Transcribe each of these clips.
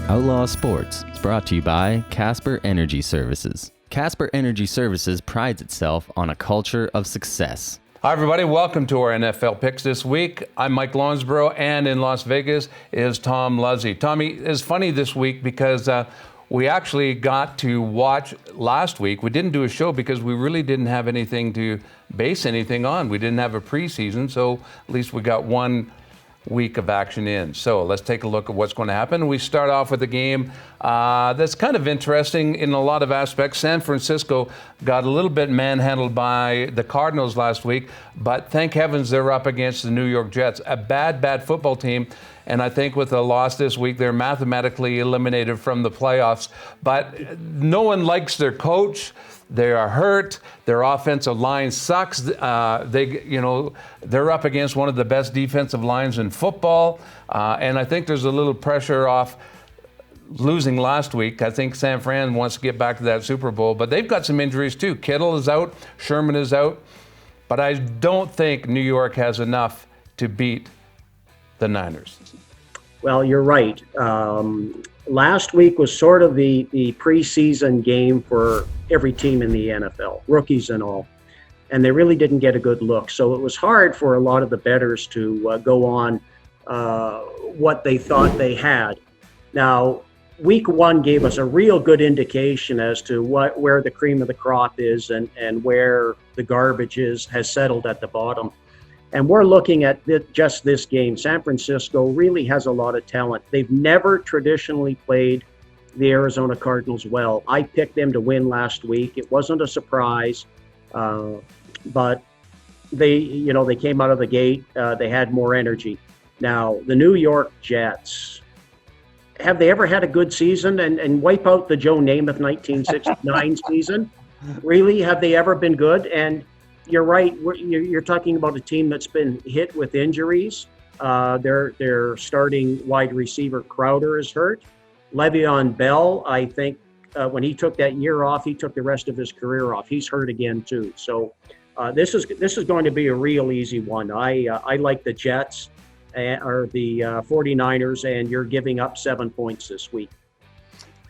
Outlaw Sports is brought to you by Casper Energy Services. Casper Energy Services prides itself on a culture of success. Hi, everybody. Welcome to our NFL picks this week. I'm Mike Lonsborough, and in Las Vegas is Tom Luzzi. Tommy, it's funny this week because we actually got to watch last week. We didn't do a show because we really didn't have anything to base anything on. We didn't have a preseason, so at least we got 1 week of action in. So let's take a look at what's going to happen. We start off with a game that's kind of interesting in a lot of aspects. San Francisco got a little bit manhandled by the Cardinals last week, but thank heavens they're up against the New York Jets, a bad football team. And I think with a loss this week, they're mathematically eliminated from the playoffs. But no one likes their coach. They are hurt. Their offensive line sucks. They're up against one of the best defensive lines in football. And I think there's a little pressure off losing last week. I think San Fran wants to get back to that Super Bowl. But they've got some injuries too. Kittle is out. Sherman is out. But I don't think New York has enough to beat the Niners. Well, you're right. Last week was sort of the preseason game for every team in the NFL, rookies and all, and they really didn't get a good look. So it was hard for a lot of the bettors to go on what they thought they had. Now, week one gave us a real good indication as to where the cream of the crop is and where the garbage has settled at the bottom. And we're looking at just this game. San Francisco really has a lot of talent. They've never traditionally played the Arizona Cardinals well. I picked them to win last week. It wasn't a surprise, but they came out of the gate. They had more energy. Now, the New York Jets, have they ever had a good season and wipe out the Joe Namath 1969 season? Really, have they ever been good? And you're right. You're talking about a team that's been hit with injuries. Their starting wide receiver Crowder is hurt. Le'Veon Bell, I think, when he took that year off, he took the rest of his career off. He's hurt again too. So this is going to be a real easy one. I like the Jets or the 49ers, and you're giving up 7 points this week.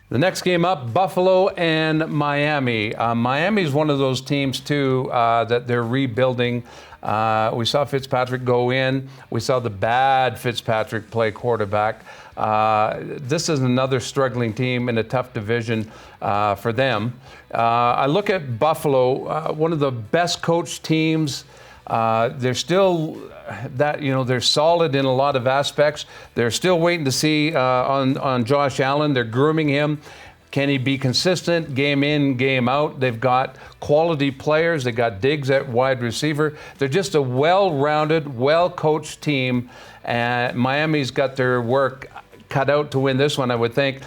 The next game up, Buffalo and Miami. Miami's one of those teams, too, that they're rebuilding. We saw Fitzpatrick go in. We saw the bad Fitzpatrick play quarterback. This is another struggling team in a tough division for them. I look at Buffalo, one of the best coached teams. They're still they're solid in a lot of aspects. They're still waiting to see on Josh Allen. They're grooming him. Can he be consistent game in, game out? They've got quality players. They got Diggs at wide receiver. They're just a well-rounded, well-coached team. And Miami's got their work cut out to win this one, I would think,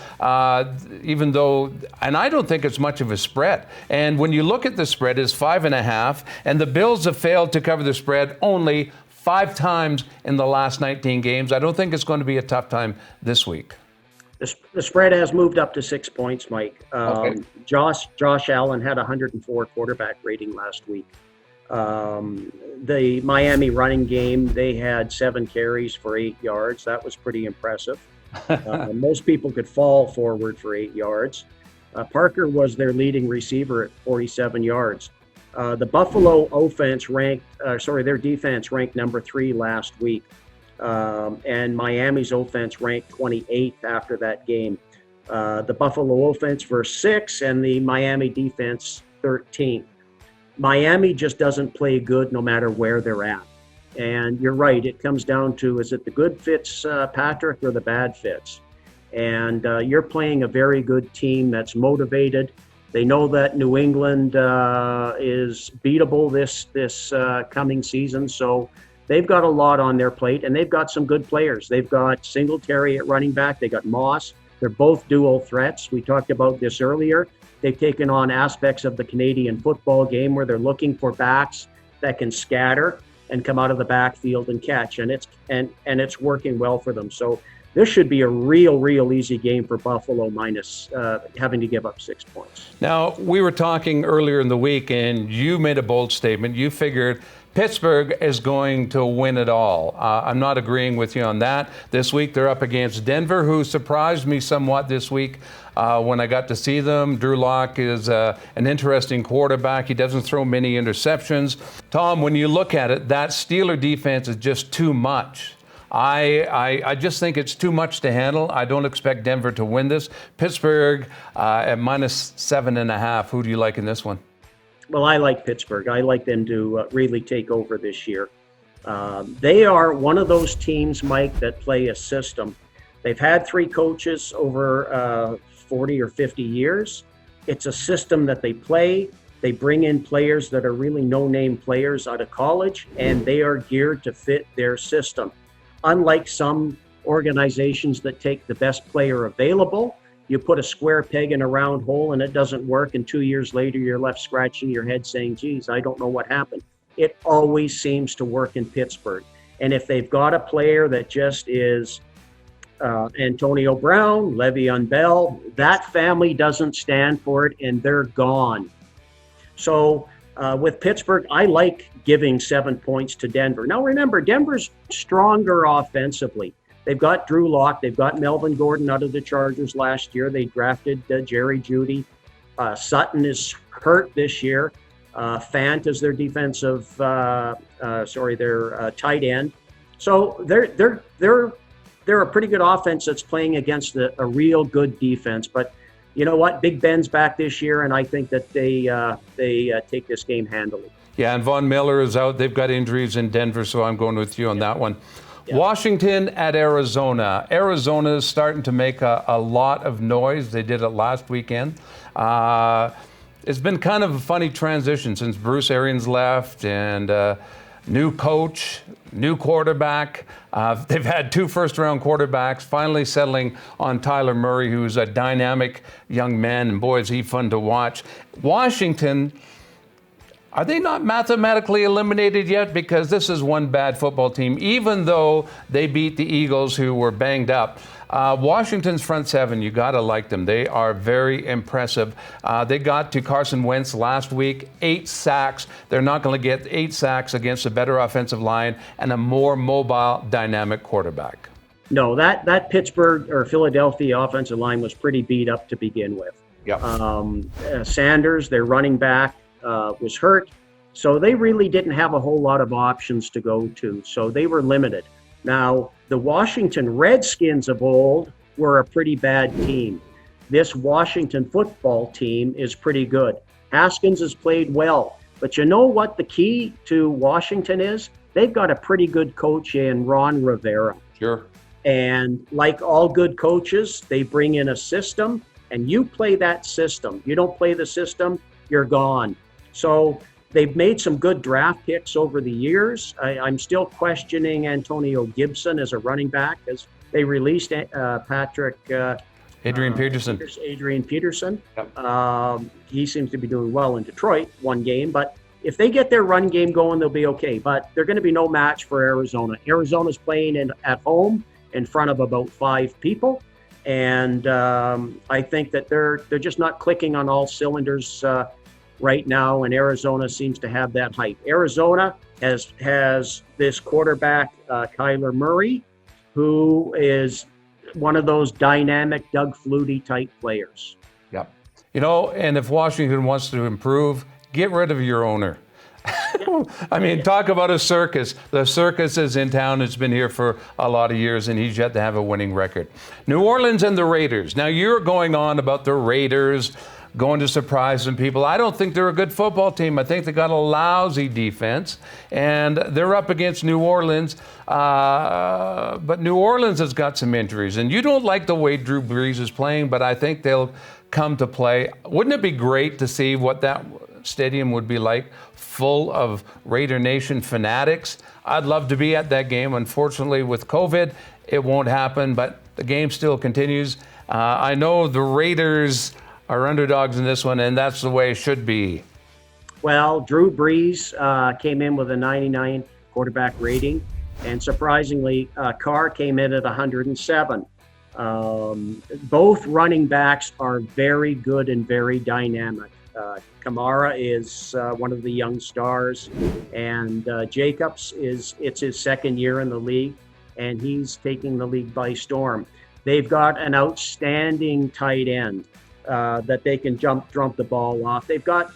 even though, and I don't think it's much of a spread. And when you look at the spread, it's 5.5, and the Bills have failed to cover the spread only 5 times in the last 19 games. I don't think it's going to be a tough time this week. The spread has moved up to 6 points, Mike. Okay. Josh Allen had 104 quarterback rating last week. The Miami running game, they had 7 carries for 8 yards. That was pretty impressive. Most people could fall forward for 8 yards. Parker was their leading receiver at 47 yards. The Buffalo their defense ranked number 3 last week. And Miami's offense ranked 28th after that game. The Buffalo offense were 6th and the Miami defense 13th. Miami just doesn't play good no matter where they're at. And you're right, it comes down to, is it the good Fitzpatrick or the bad Fitz? And you're playing a very good team that's motivated. They know that New England is beatable this coming season, so they've got a lot on their plate, and they've got some good players. They've got Singletary at running back. They got Moss. They're both dual threats. We talked about this earlier. They've taken on aspects of the Canadian football game where they're looking for backs that can scatter and come out of the backfield and catch, and it's working well for them. So this should be a real easy game for Buffalo minus having to give up 6 points. Now, we were talking earlier in the week, and you made a bold statement. You figured Pittsburgh is going to win it all. I'm not agreeing with you on that. This week they're up against Denver, who surprised me somewhat this week when I got to see them. Drew Lock is an interesting quarterback. He doesn't throw many interceptions. Tom, when you look at it, that Steeler defense is just too much. I just think it's too much to handle. I don't expect Denver to win this. Pittsburgh at -7.5. Who do you like in this one? Well, I like Pittsburgh. I like them to really take over this year. They are one of those teams, Mike, that play a system. They've had 3 coaches over 40 or 50 years. It's a system that they play. They bring in players that are really no-name players out of college, and they are geared to fit their system. Unlike some organizations that take the best player available, you put a square peg in a round hole and it doesn't work, and 2 years later you're left scratching your head saying, geez, I don't know what happened. It always seems to work in Pittsburgh. And if they've got a player that just is Antonio Brown, Le'Veon Bell, that family doesn't stand for it and they're gone. So with Pittsburgh, I like giving 7 points to Denver. Now remember, Denver's stronger offensively. They've got Drew Lock. They've got Melvin Gordon out of the Chargers last year. They drafted Jerry Jeudy. Sutton is hurt this year. Fant is their their tight end. So they're a pretty good offense that's playing against a real good defense. But you know what? Big Ben's back this year, and I think that they take this game handily. Yeah, and Von Miller is out. They've got injuries in Denver, so I'm going with you on that one. Yeah. Washington at Arizona. Arizona is starting to make a lot of noise. They did it last weekend. It's been kind of a funny transition since Bruce Arians left, and new coach, new quarterback. They've had 2 first-round quarterbacks, finally settling on Tyler Murray, who's a dynamic young man, and boy, is he fun to watch. Washington, are they not mathematically eliminated yet? Because this is one bad football team, even though they beat the Eagles, who were banged up. Washington's front 7, you got to like them. They are very impressive. They got to Carson Wentz last week, 8 sacks. They're not going to get 8 sacks against a better offensive line and a more mobile, dynamic quarterback. No, that Pittsburgh or Philadelphia offensive line was pretty beat up to begin with. Yep. Sanders, their running back, was hurt. So they really didn't have a whole lot of options to go to. So they were limited. Now, the Washington Redskins of old were a pretty bad team. This Washington football team is pretty good. Haskins has played well. But you know what the key to Washington is? They've got a pretty good coach in Ron Rivera. Sure. And like all good coaches, they bring in a system, and you play that system. You don't play the system, you're gone. So they've made some good draft picks over the years. I'm still questioning Antonio Gibson as a running back, as they released Adrian Peterson. Adrian Peterson. Yep. He seems to be doing well in Detroit, one game. But if they get their run game going, they'll be okay. But they're going to be no match for Arizona. Arizona's playing at home in front of about 5 people. And I think that they're just not clicking on all cylinders right now, and Arizona seems to have that hype. Arizona has this quarterback, Kyler Murray, who is one of those dynamic Doug Flutie type players. Yep. You know, and if Washington wants to improve, get rid of your owner. I mean, talk about a circus. The circus is in town. It's been here for a lot of years, and he's yet to have a winning record. New Orleans and the Raiders. Now, you're going on about the Raiders going to surprise some people. I don't think they're a good football team. I think they got a lousy defense, and they're up against New Orleans. But New Orleans has got some injuries, and you don't like the way Drew Brees is playing, but I think they'll come to play. Wouldn't it be great to see what that stadium would be like, full of Raider Nation fanatics? I'd love to be at that game. Unfortunately, with COVID, it won't happen, but the game still continues. I know the Raiders are underdogs in this one, and that's the way it should be. Well, Drew Brees came in with a 99 quarterback rating, and surprisingly, Carr came in at 107. Both running backs are very good and very dynamic. Kamara is one of the young stars, and Jacobs it's his second year in the league, and he's taking the league by storm. They've got an outstanding tight end that they can jump the ball off. They've got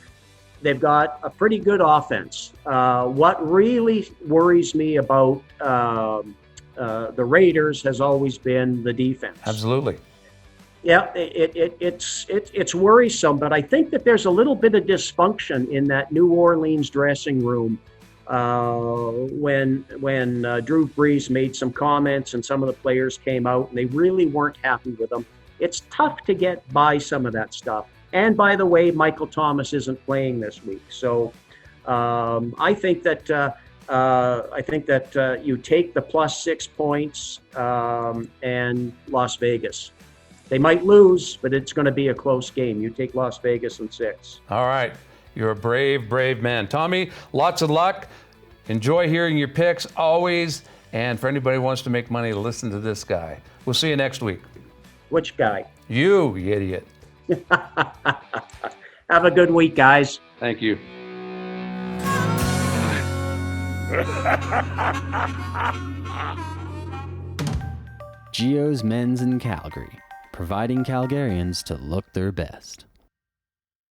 a pretty good offense. What really worries me about the Raiders has always been the defense. Absolutely. Yeah, it's worrisome, but I think that there's a little bit of dysfunction in that New Orleans dressing room when Drew Brees made some comments and some of the players came out and they really weren't happy with him. It's tough to get by some of that stuff. And by the way, Michael Thomas isn't playing this week, so I think that you take the +6 points and Las Vegas. They might lose, but it's going to be a close game. You take Las Vegas in 6. All right. You're a brave, brave man. Tommy, lots of luck. Enjoy hearing your picks always. And for anybody who wants to make money, listen to this guy. We'll see you next week. Which guy? You idiot. Have a good week, guys. Thank you. Geo's Men's in Calgary, providing Calgarians to look their best.